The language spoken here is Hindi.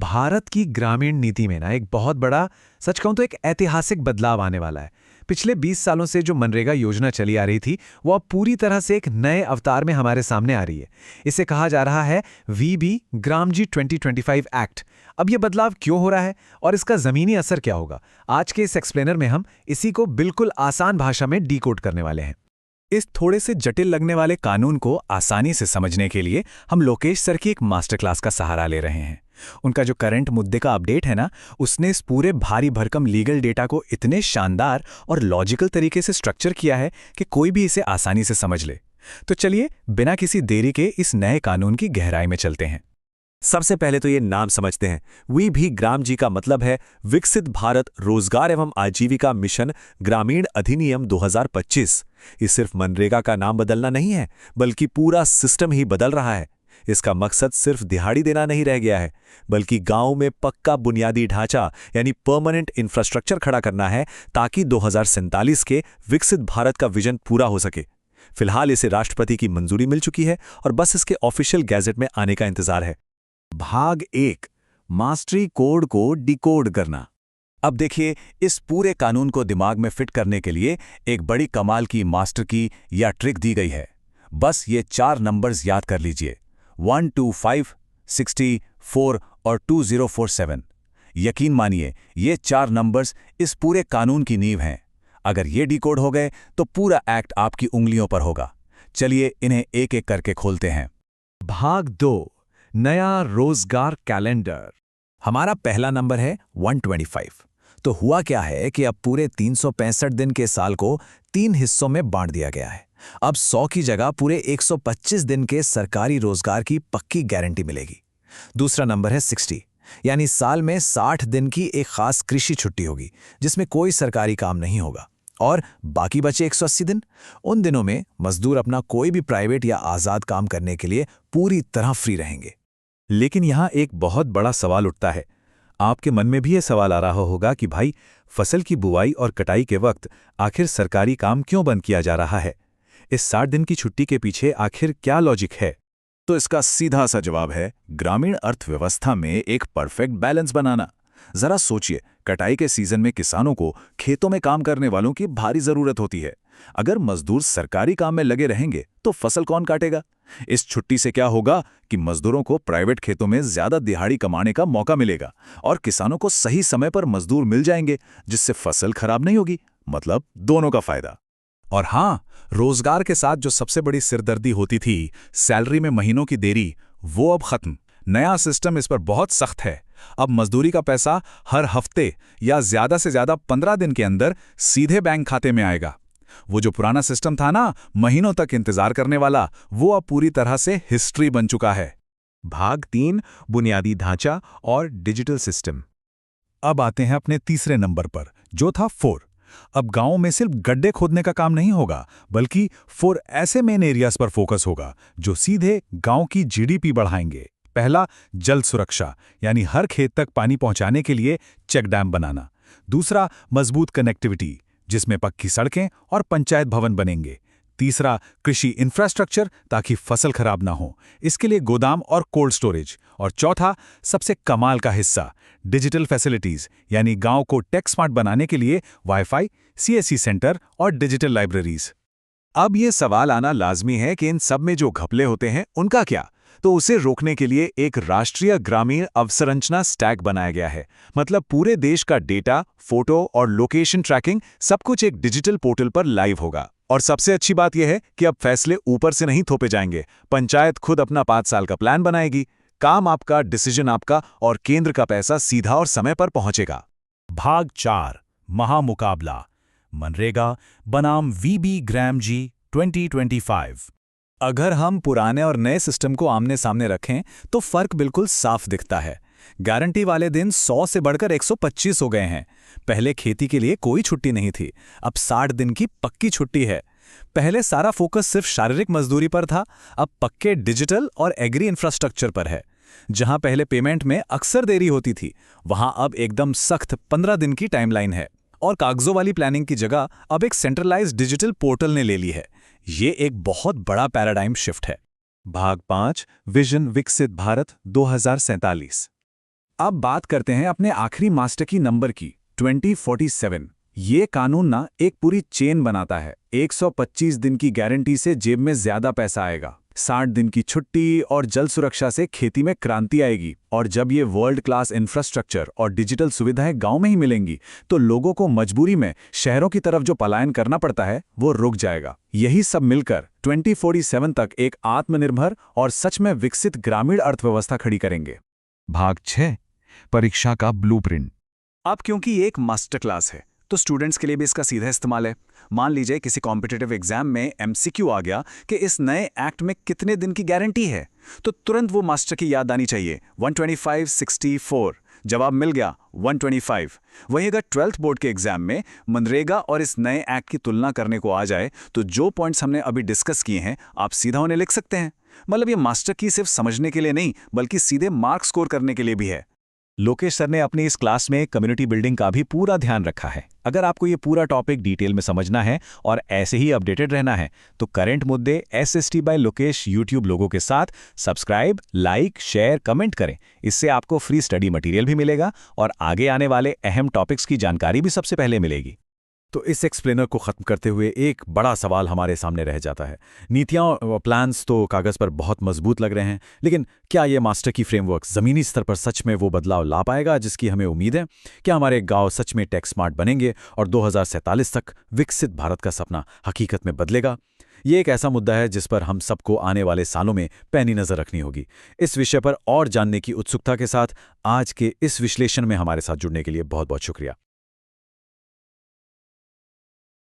भारत की ग्रामीण नीति में ना एक बहुत बड़ा, सच कहूं तो एक ऐतिहासिक बदलाव आने वाला है। पिछले 20 सालों से जो मनरेगा योजना चली आ रही थी, वो अब पूरी तरह से एक नए अवतार में हमारे सामने आ रही है। इसे कहा जा रहा है वीबी ग्रामजी 2025 एक्ट। अब ये बदलाव क्यों हो रहा है और इसका जमीनी असर क्या होगा, आज के इस एक्सप्लेनर में हम इसी को बिल्कुल आसान भाषा में डीकोड करने वाले हैं। इस थोड़े से जटिल लगने वाले कानून को आसानी से समझने के लिए हम लोकेश सर की एक मास्टर क्लास का सहारा ले रहे हैं। उनका जो करंट मुद्दे का अपडेट है ना, उसने इस पूरे भारी भरकम लीगल डेटा को इतने शानदार और लॉजिकल तरीके से स्ट्रक्चर किया है कि कोई भी इसे आसानी से समझ ले। तो चलिए बिना किसी देरी के इस नए कानून की गहराई में चलते हैं। सबसे पहले तो ये नाम समझते हैं। वी भी ग्राम जी का मतलब है विकसित भारत रोजगार एवं आजीविका मिशन ग्रामीण अधिनियम 2025। ये सिर्फ मनरेगा का नाम बदलना नहीं है, बल्कि पूरा सिस्टम ही बदल रहा है। इसका मकसद सिर्फ दिहाड़ी देना नहीं रह गया है, बल्कि गांव में पक्का बुनियादी ढांचा यानी परमानेंट इंफ्रास्ट्रक्चर खड़ा करना है, ताकि 2047 के विकसित भारत का विजन पूरा हो सके। फिलहाल इसे राष्ट्रपति की मंजूरी मिल चुकी है और बस इसके ऑफिशियल गैजेट में आने का इंतजार है। भाग 1, मास्टरी कोड को डिकोड करना। अब देखिए, इस पूरे कानून को दिमाग में फिट करने के लिए एक बड़ी कमाल की मास्टर की या ट्रिक दी गई है। बस ये 4 नंबर्स याद कर लीजिए, 125, 60, 4 और 2047। यकीन मानिए, ये 4 नंबर्स इस पूरे कानून की नींव हैं। अगर ये डिकोड हो गए तो पूरा एक्ट आपकी उंगलियों पर होगा। चलिए इन्हें एक एक करके खोलते हैं। भाग 2, नया रोजगार कैलेंडर। हमारा पहला नंबर है 125। तो हुआ क्या है कि अब पूरे 365 दिन के साल को 3 हिस्सों में बांट दिया गया है। अब 100 की जगह पूरे 125 दिन के सरकारी रोजगार की पक्की गारंटी मिलेगी। दूसरा नंबर है 60, यानी साल में 60 दिन की एक खास कृषि छुट्टी होगी, जिसमें कोई सरकारी काम नहीं होगा। और बाकी बचे 180 दिन, उन दिनों में मजदूर अपना कोई भी प्राइवेट या आज़ाद काम करने के लिए पूरी तरह फ्री रहेंगे। लेकिन यहाँ एक बहुत बड़ा सवाल उठता है। आपके मन में भी ये सवाल आ रहा होगा कि भाई, फसल की बुआई और कटाई के वक्त आखिर सरकारी काम क्यों बंद किया जा रहा है? इस 60 दिन की छुट्टी के पीछे आखिर क्या लॉजिक है? तो इसका सीधा सा जवाब है ग्रामीण अर्थव्यवस्था में एक परफेक्ट बैलेंस बनाना। जरा सोचिए, कटाई के सीजन में किसानों को खेतों में काम करने वालों की भारी जरूरत होती है। अगर मजदूर सरकारी काम में लगे रहेंगे तो फसल कौन काटेगा? इस छुट्टी से क्या होगा कि मजदूरों को प्राइवेट खेतों में ज्यादा दिहाड़ी कमाने का मौका मिलेगा और किसानों को सही समय पर मजदूर मिल जाएंगे, जिससे फसल खराब नहीं होगी। मतलब दोनों का फायदा। और हाँ, रोजगार के साथ जो सबसे बड़ी सिरदर्दी होती थी, सैलरी में महीनों की देरी, वो अब खत्म। नया सिस्टम इस पर बहुत सख्त है। अब मजदूरी का पैसा हर हफ्ते या ज्यादा से ज्यादा 15 दिन के अंदर सीधे बैंक खाते में आएगा। वो जो पुराना सिस्टम था ना, महीनों तक इंतजार करने वाला, वो अब पूरी तरह से हिस्ट्री बन चुका है। भाग 3, बुनियादी ढांचा और डिजिटल सिस्टम। अब आते हैं अपने तीसरे नंबर पर, जो था 4। अब गांव में सिर्फ गड्ढे खोदने का काम नहीं होगा, बल्कि 4 ऐसे मेन एरियाज पर फोकस होगा जो सीधे गांव की जीडीपी बढ़ाएंगे। पहला, जल सुरक्षा, यानी हर खेत तक पानी पहुंचाने के लिए चेक डैम बनाना। दूसरा, मजबूत कनेक्टिविटी, जिसमें पक्की सड़कें और पंचायत भवन बनेंगे। तीसरा, कृषि इंफ्रास्ट्रक्चर, ताकि फसल खराब ना हो, इसके लिए गोदाम और कोल्ड स्टोरेज। और चौथा, सबसे कमाल का हिस्सा, डिजिटल फैसिलिटीज, यानी गांव को टेक स्मार्ट बनाने के लिए वाईफाई, सीएससी सेंटर और डिजिटल लाइब्रेरीज। अब ये सवाल आना लाजमी है कि इन सब में जो घपले होते हैं उनका क्या? तो उसे रोकने के लिए एक राष्ट्रीय ग्रामीण अवसंरचना स्टैक बनाया गया है। मतलब पूरे देश का डेटा, फोटो और लोकेशन ट्रैकिंग सब कुछ एक डिजिटल पोर्टल पर लाइव होगा। और सबसे अच्छी बात यह है कि अब फैसले ऊपर से नहीं थोपे जाएंगे। पंचायत खुद अपना 5 साल का प्लान बनाएगी। काम आपका, डिसीजन आपका, और केंद्र का पैसा सीधा और समय पर पहुंचेगा। भाग 4, महामुकाबला, मनरेगा बनाम वीबी ग्रामजी 2025। अगर हम पुराने और नए सिस्टम को आमने सामने रखें तो फर्क बिल्कुल साफ दिखता है। गारंटी वाले दिन 100 से बढ़कर 125 हो गए हैं। पहले खेती के लिए कोई छुट्टी नहीं थी, अब 60 दिन की पक्की छुट्टी है। पहले सारा फोकस सिर्फ शारीरिक मजदूरी पर था, अब पक्के डिजिटल और एग्री इंफ्रास्ट्रक्चर पर है। जहां पहले पेमेंट में अक्सर देरी होती थी, वहां अब एकदम सख्त 15 दिन की टाइमलाइन है। और कागजों वाली प्लानिंग की जगह अब एक सेंट्रलाइज्ड डिजिटल पोर्टल ने ले ली है। ये एक बहुत बड़ा पैराडाइम शिफ्ट है। भाग 5, विजन विकसित भारत 2047। अब बात करते हैं अपने आखिरी मास्टर की नंबर की 2047। ये कानून ना एक पूरी चेन बनाता है। 125 दिन की गारंटी से जेब में ज्यादा पैसा आएगा, 60 दिन की छुट्टी और जल सुरक्षा से खेती में क्रांति आएगी, और जब ये वर्ल्ड क्लास इंफ्रास्ट्रक्चर और डिजिटल सुविधाएं गांव में ही मिलेंगी तो लोगों को मजबूरी में शहरों की तरफ जो पलायन करना पड़ता है वो रुक जाएगा। यही सब मिलकर 2047 तक एक आत्मनिर्भर और सच में विकसित ग्रामीण अर्थव्यवस्था खड़ी करेंगे। भाग 6, परीक्षा का ब्लूप्रिंट। अब क्योंकि ये एक मास्टर क्लास है तो स्टूडेंट्स के लिए भी इसका सीधा इस्तेमाल है। मान लीजिए किसी कॉम्पिटिटिव एग्जाम में MCQ आ गया कि इस नए एक्ट में कितने दिन की गारंटी है, तो तुरंत वो मास्टर की याद आनी चाहिए 125/64। जवाब मिल गया 125। वहीं अगर 12th बोर्ड के एग्जाम में मनरेगा और इस नए एक्ट की तुलना करने को आ जाए तो जो पॉइंट्स हमने अभी डिस्कस किए हैं आप सीधा उन्हें लिख सकते हैं। मतलब ये मास्टर की सिर्फ समझने के लिए नहीं बल्कि सीधे मार्क्स स्कोर करने के लिए भी है। लोकेश सर ने अपनी इस क्लास में कम्युनिटी बिल्डिंग का भी पूरा ध्यान रखा है। अगर आपको ये पूरा टॉपिक डिटेल में समझना है और ऐसे ही अपडेटेड रहना है तो करंट मुद्दे SST बाय लोकेश यूट्यूब लोगों के साथ सब्सक्राइब, लाइक, शेयर, कमेंट करें। इससे आपको फ्री स्टडी मटेरियल भी मिलेगा और आगे आने वाले अहम टॉपिक्स की जानकारी भी सबसे पहले मिलेगी। तो इस एक्सप्लेनर को ख़त्म करते हुए एक बड़ा सवाल हमारे सामने रह जाता है। नीतियाँ और प्लान्स तो कागज़ पर बहुत मजबूत लग रहे हैं, लेकिन क्या ये मास्टर की फ्रेमवर्क ज़मीनी स्तर पर सच में वो बदलाव ला पाएगा जिसकी हमें उम्मीद है? क्या हमारे गांव सच में टेक स्मार्ट बनेंगे और 2047 तक विकसित भारत का सपना हकीकत में बदलेगा? ये एक ऐसा मुद्दा है जिस पर हम सबको आने वाले सालों में पैनी नज़र रखनी होगी। इस विषय पर और जानने की उत्सुकता के साथ आज के इस विश्लेषण में हमारे साथ जुड़ने के लिए बहुत बहुत शुक्रिया।